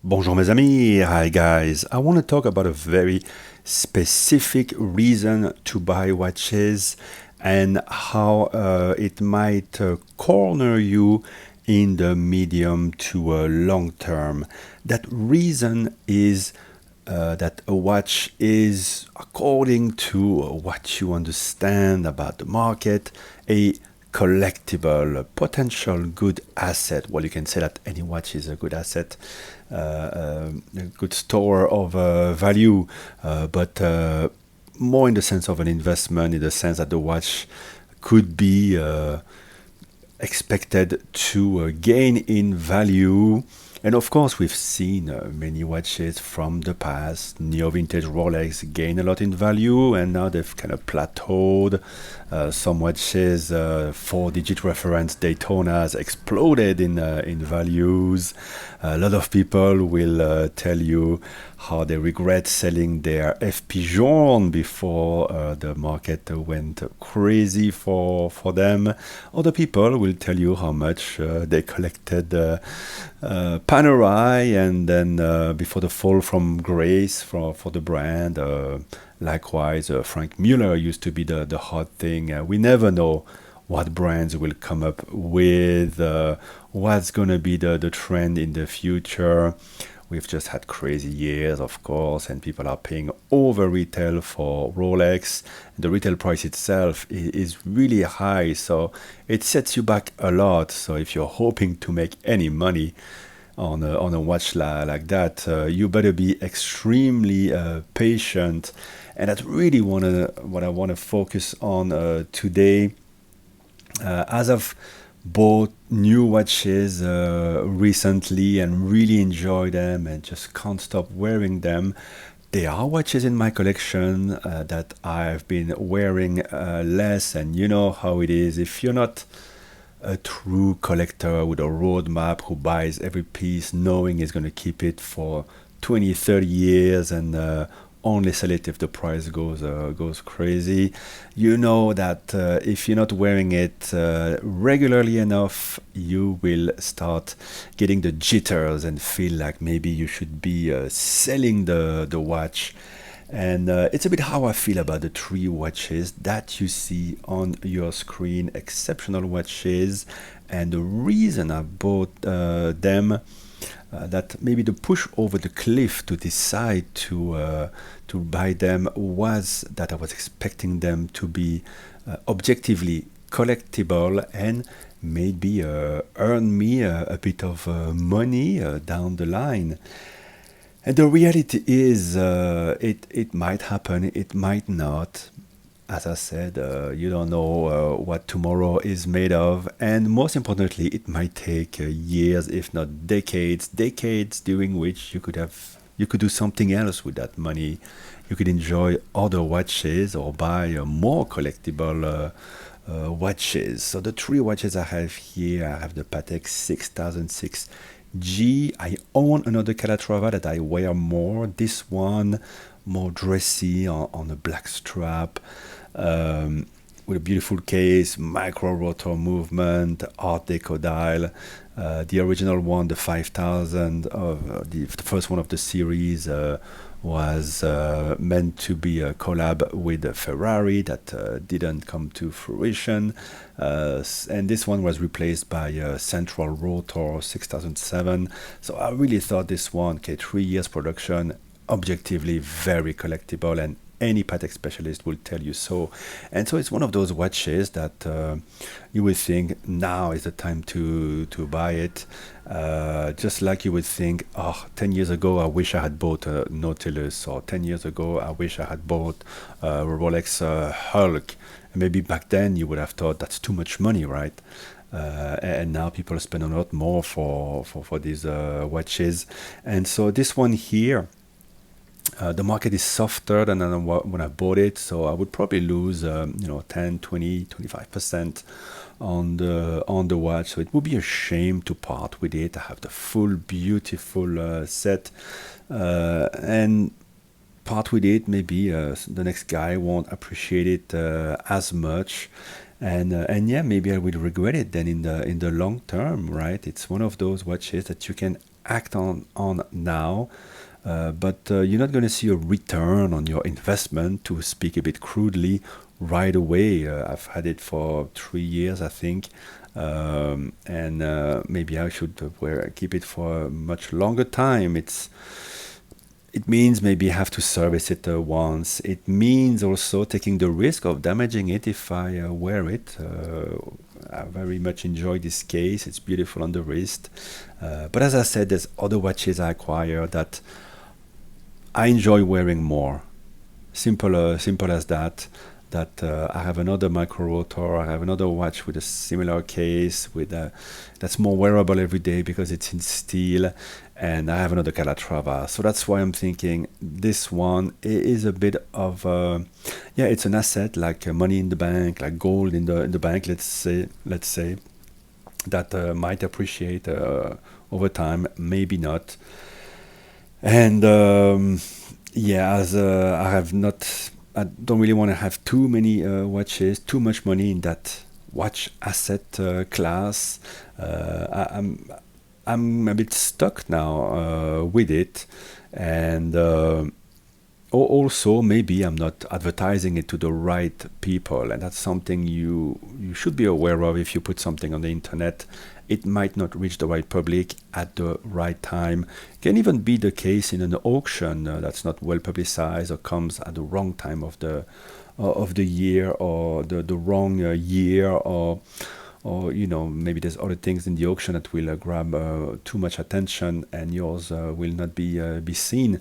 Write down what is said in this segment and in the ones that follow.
Bonjour mes amis, hi guys. I want to talk about a very specific reason to buy watches and how it might corner you in the medium to long term. That reason is that a watch is, according to what you understand about the market, a collectible, a potential good asset. Well, you can say that any watch is a good asset, a good store of value, but more in the sense of an investment, in the sense that the watch could be expected to gain in value. And of course, we've seen many watches from the past. Neo vintage Rolex gain a lot in value, and now they've kind of plateaued. Some watches, four-digit reference Daytona has exploded in values. A lot of people will tell you how they regret selling their FP Jaune before the market went crazy for them. Other people will tell you how much they collected Panerai, and then before the fall from grace for the brand. Likewise, Frank Mueller used to be the hot thing. We never know what brands will come up with, what's going to be the trend in the future. We've just had crazy years, of course, and people are paying over retail for Rolex. The retail price itself is really high, so it sets you back a lot. So if you're hoping to make any money on a watch like that, you better be extremely patient. And that's really what I want to focus on today. As I've bought new watches recently and really enjoy them and just can't stop wearing them, there are watches in my collection that I've been wearing less, and you know how it is. If you're not a true collector with a roadmap who buys every piece knowing he's going to keep it for 20, 30 years and only sell it if the price goes crazy. You know that if you're not wearing it regularly enough, you will start getting the jitters and feel like maybe you should be selling the watch. And it's a bit how I feel about the three watches that you see on your screen. Exceptional watches, and the reason I bought them, that maybe the push over the cliff to decide to buy them was that I was expecting them to be objectively collectible and maybe earn me a bit of money down the line. And the reality is, it might happen, it might not. As I said, you don't know what tomorrow is made of, and most importantly, it might take years, if not decades during which you could do something else with that money. You could enjoy other watches or buy more collectible watches. So the three watches I have here, I have the Patek 6006 G. I own another Calatrava that I wear more. This one more dressy on a black strap, with a beautiful case, micro rotor movement, Art Deco dial. The original one, the 5000, the first one of the series, was meant to be a collab with a Ferrari that didn't come to fruition. And this one was replaced by a Central Rotor 6007. So I really thought this one, okay, 3 years production, objectively very collectible, and any Patek specialist will tell you so. And so it's one of those watches that you would think now is the time to buy it. Just like you would think, oh, 10 years ago, I wish I had bought a Nautilus, or 10 years ago, I wish I had bought a Rolex Hulk. And maybe back then you would have thought that's too much money, right? And now people spend a lot more for these watches. And so this one here, the market is softer than when I bought it, so I would probably lose 10, 20, 25% on the watch. So it would be a shame to part with it. I have the full beautiful set, and part with it, maybe the next guy won't appreciate it as much, and yeah, maybe I will regret it then in the long term, right? It's one of those watches that you can act on now, but you're not going to see a return on your investment, to speak a bit crudely, right away. I've had it for 3 years, I think, and maybe I should keep it for a much longer time. It means maybe have to service it once. It means also taking the risk of damaging it if I wear it. I very much enjoy this case. It's beautiful on the wrist. But as I said, there's other watches I acquire that I enjoy wearing more. Simple as that. That I have another micro rotor. I have another watch with a similar case that's more wearable every day because it's in steel, and I have another Calatrava. So that's why I'm thinking this one is a bit of yeah, it's an asset like money in the bank, like gold in the bank. Let's say that might appreciate over time, maybe not. And yeah, as I don't really want to have too many watches, too much money in that watch asset class. I'm a bit stuck now with it, and also maybe I'm not advertising it to the right people, and that's something you should be aware of. If you put something on the internet, it might not reach the right public at the right time. Can even be the case in an auction that's not well publicized, or comes at the wrong time of the year, or the wrong year, or maybe there's other things in the auction that will grab too much attention, and yours will not be seen.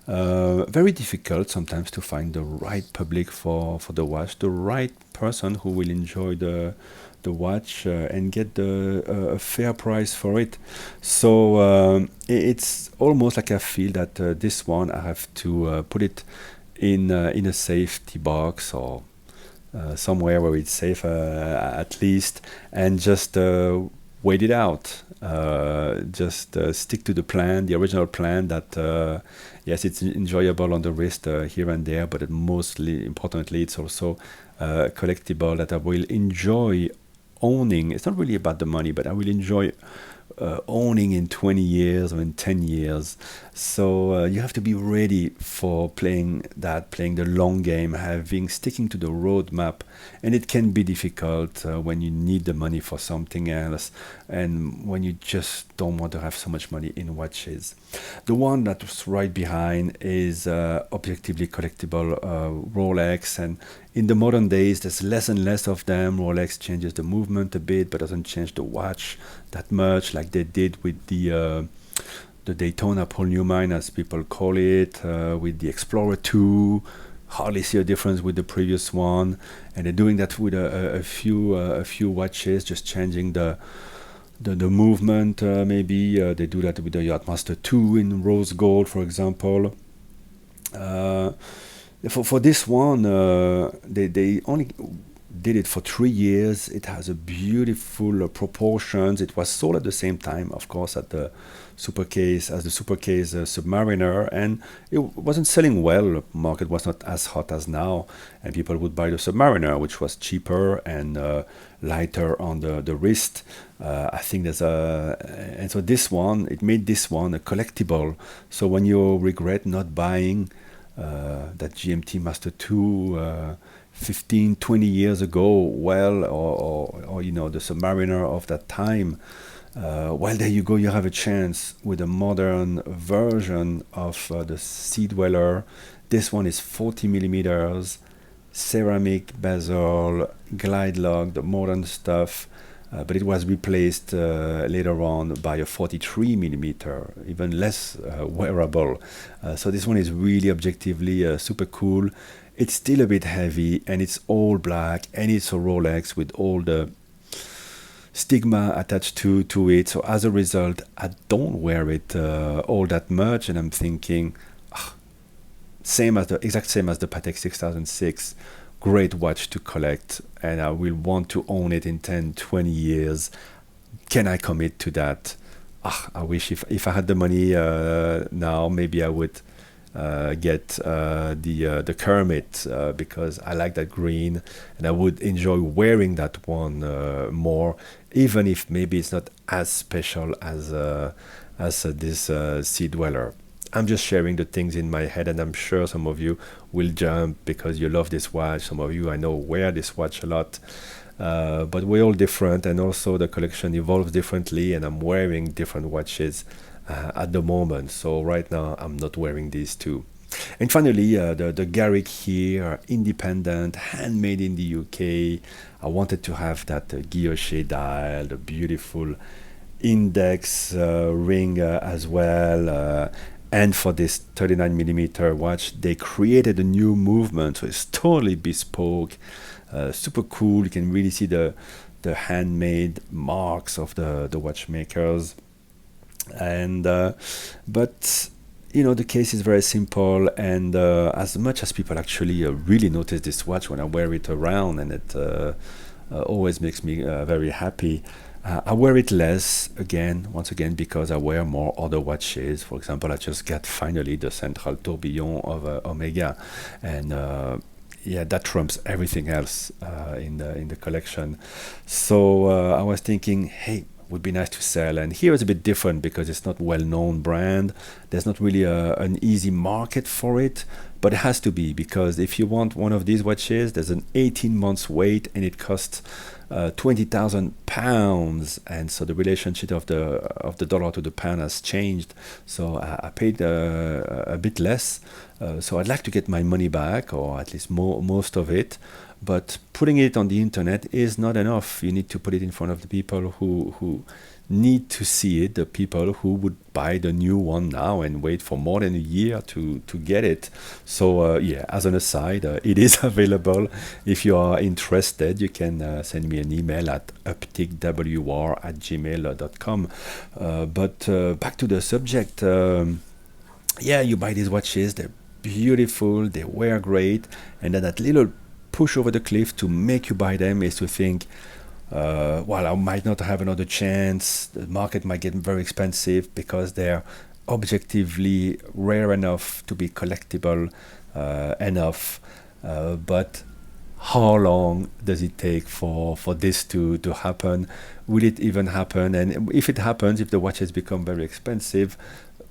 Very difficult sometimes to find the right public for the watch, the right person who will enjoy the watch and get a fair price for it. So it's almost like I feel that this one I have to put it in a safety box, or somewhere where it's safe at least, and just wait it out. Just stick to the plan, the original plan. That yes, it's enjoyable on the wrist here and there, but mostly importantly, it's also collectible that I will enjoy owning. It's not really about the money, but I will enjoy owning in 20 years or in 10 years. So you have to be ready for playing the long game, sticking to the roadmap. And it can be difficult when you need the money for something else, and when you just don't want to have so much money in watches. The one that's right behind is objectively collectible Rolex, and in the modern days there's less and less of them. Rolex changes the movement a bit, but doesn't change the watch that much, like they did with the Daytona Paul Newman, as people call it, with the Explorer 2. Hardly see a difference with the previous one, and they're doing that with a few watches, just changing the movement. Maybe they do that with the Yachtmaster 2 in rose gold, for example. For this one, they only did it for 3 years. It has a beautiful proportions. It was sold at the same time, of course, at the Supercase Submariner, and it wasn't selling well. The market was not as hot as now, and people would buy the Submariner, which was cheaper and lighter on the wrist. I think and so it made this one a collectible. So when you regret not buying that GMT Master 2 15, 20 years ago, well, or the Submariner of that time, well, there you go. You have a chance with a modern version of the Sea-Dweller. This one is 40 millimeters, ceramic bezel, glide lock, the modern stuff. But it was replaced later on by a 43 millimeter, even less wearable. So this one is really objectively super cool. It's still a bit heavy, and it's all black, and it's a Rolex with all the stigma attached to it. So as a result, I don't wear it all that much, and I'm thinking, exact same as the Patek 6006. Great watch to collect, and I will want to own it in 10, 20 years. Can I commit to that? I wish if I had the money now, maybe I would get the Kermit, because I like that green, and I would enjoy wearing that one more, even if maybe it's not as special as as this Sea-Dweller. I'm just sharing the things in my head, and I'm sure some of you will jump because you love this watch. Some of you I know wear this watch a lot, but we're all different, and also the collection evolves differently. And I'm wearing different watches at the moment. So right now I'm not wearing these two. And finally, the Garrick here, independent, handmade in the UK. I wanted to have that guilloche dial, the beautiful index ring as well. And for this 39 millimeter watch, they created a new movement, so it's totally bespoke, super cool. You can really see the handmade marks of the watchmakers. And but the case is very simple, and as much as people actually really notice this watch when I wear it around, and it always makes me very happy. I wear it less once again, because I wear more other watches. For example, I just got finally the Central Tourbillon of Omega, and yeah, that trumps everything else in the collection. So I was thinking, hey, would be nice to sell. And here it's a bit different because it's not well-known brand. There's not really an easy market for it, but it has to be, because if you want one of these watches, there's an 18 months wait, and it costs £20,000. And so the relationship of the dollar to the pound has changed. So I paid a bit less. So I'd like to get my money back, or at least most of it. But putting it on the internet is not enough. You need to put it in front of the people who need to see it, the people who would buy the new one now and wait for more than a year to get it. So yeah, as an aside, it is available. If you are interested, you can send me an email at uptickwr@gmail.com. But back to the subject. Yeah, you buy these watches, they're beautiful, they wear great, and then that little push over the cliff to make you buy them is to think, well, I might not have another chance. The market might get very expensive because they're objectively rare enough to be collectible enough. But how long does it take for this to happen? Will it even happen? And if it happens, if the watches become very expensive,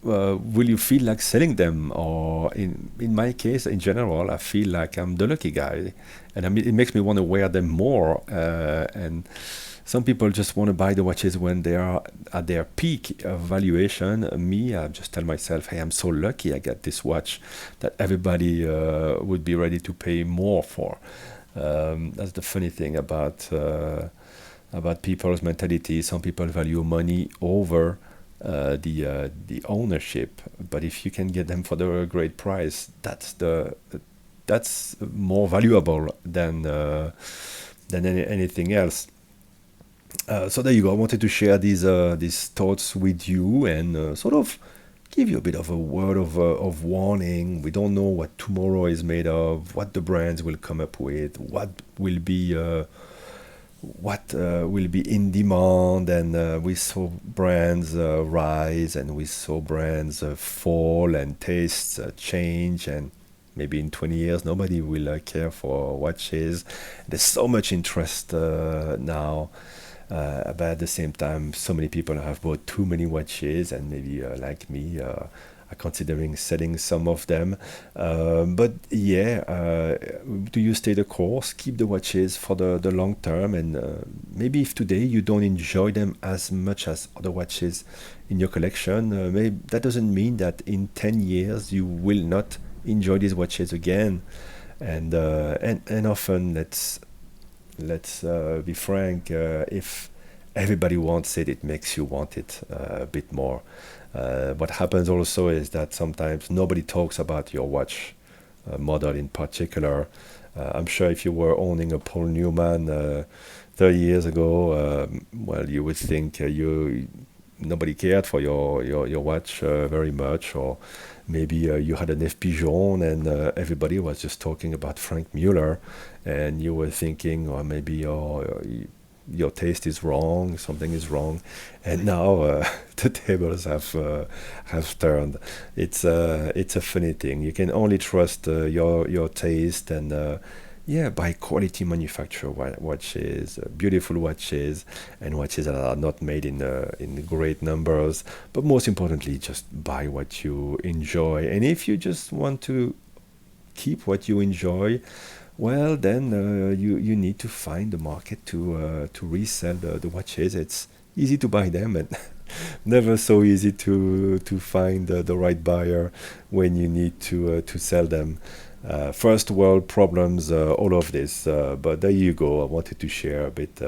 will you feel like selling them? Or in my case, in general, I feel like I'm the lucky guy, and I mean, it makes me want to wear them more. And some people just want to buy the watches when they are at their peak of valuation. Me, I just tell myself, hey, I'm so lucky I got this watch that everybody would be ready to pay more for. That's the funny thing about people's mentality. Some people value money over the ownership, but if you can get them for the great price, that's more valuable than anything else. So there you go. I wanted to share these thoughts with you, and sort of give you a bit of a word of warning. We don't know what tomorrow is made of, what the brands will come up with, what will be in demand. And we saw brands rise, and we saw brands fall, and tastes change, and maybe in 20 years nobody will care for watches. There's so much interest now, but at the same time, so many people have bought too many watches, and maybe like me, are considering selling some of them. But yeah, do you stay the course? Keep the watches for the long term, and maybe if today you don't enjoy them as much as other watches in your collection, maybe that doesn't mean that in 10 years you will not enjoy these watches again. And often, let's be frank, if everybody wants it, it makes you want it a bit more. What happens also is that sometimes nobody talks about your watch model in particular. I'm sure if you were owning a Paul Newman 30 years ago, well, you would think nobody cared for your watch very much, or maybe you had an F. Pigeon, and everybody was just talking about Frank Mueller, and you were thinking, or maybe your taste is wrong, something is wrong, and now the tables have turned. It's a funny thing. You can only trust your taste, and yeah, buy quality manufacturer watches, beautiful watches, and watches that are not made in great numbers. But most importantly, just buy what you enjoy. And if you just want to keep what you enjoy, well, then you need to find the market to resell the watches. It's easy to buy them, and never so easy to find the right buyer when you need to sell them. First world problems, all of this. But there you go. I wanted to share a bit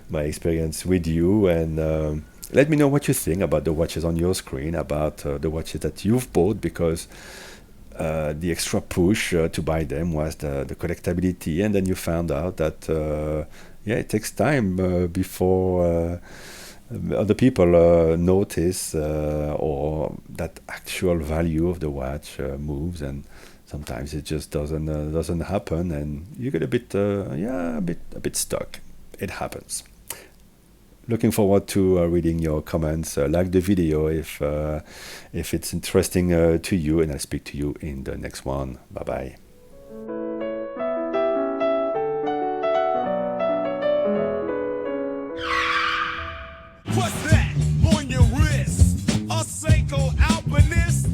my experience with you, and let me know what you think about the watches on your screen, about the watches that you've bought, because the extra push to buy them was the collectability, and then you found out that yeah, it takes time before other people notice, or that actual value of the watch moves, and sometimes it just doesn't happen, and you get a bit yeah, a bit stuck. It happens. Looking forward to reading your comments. Like the video if it's interesting to you, and I'll speak to you in the next one. Bye bye. What's that on your wrist? A Seiko Alpinist?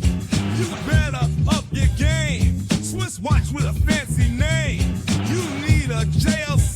You better up your game. Swiss watch with a fancy name. You need a JLC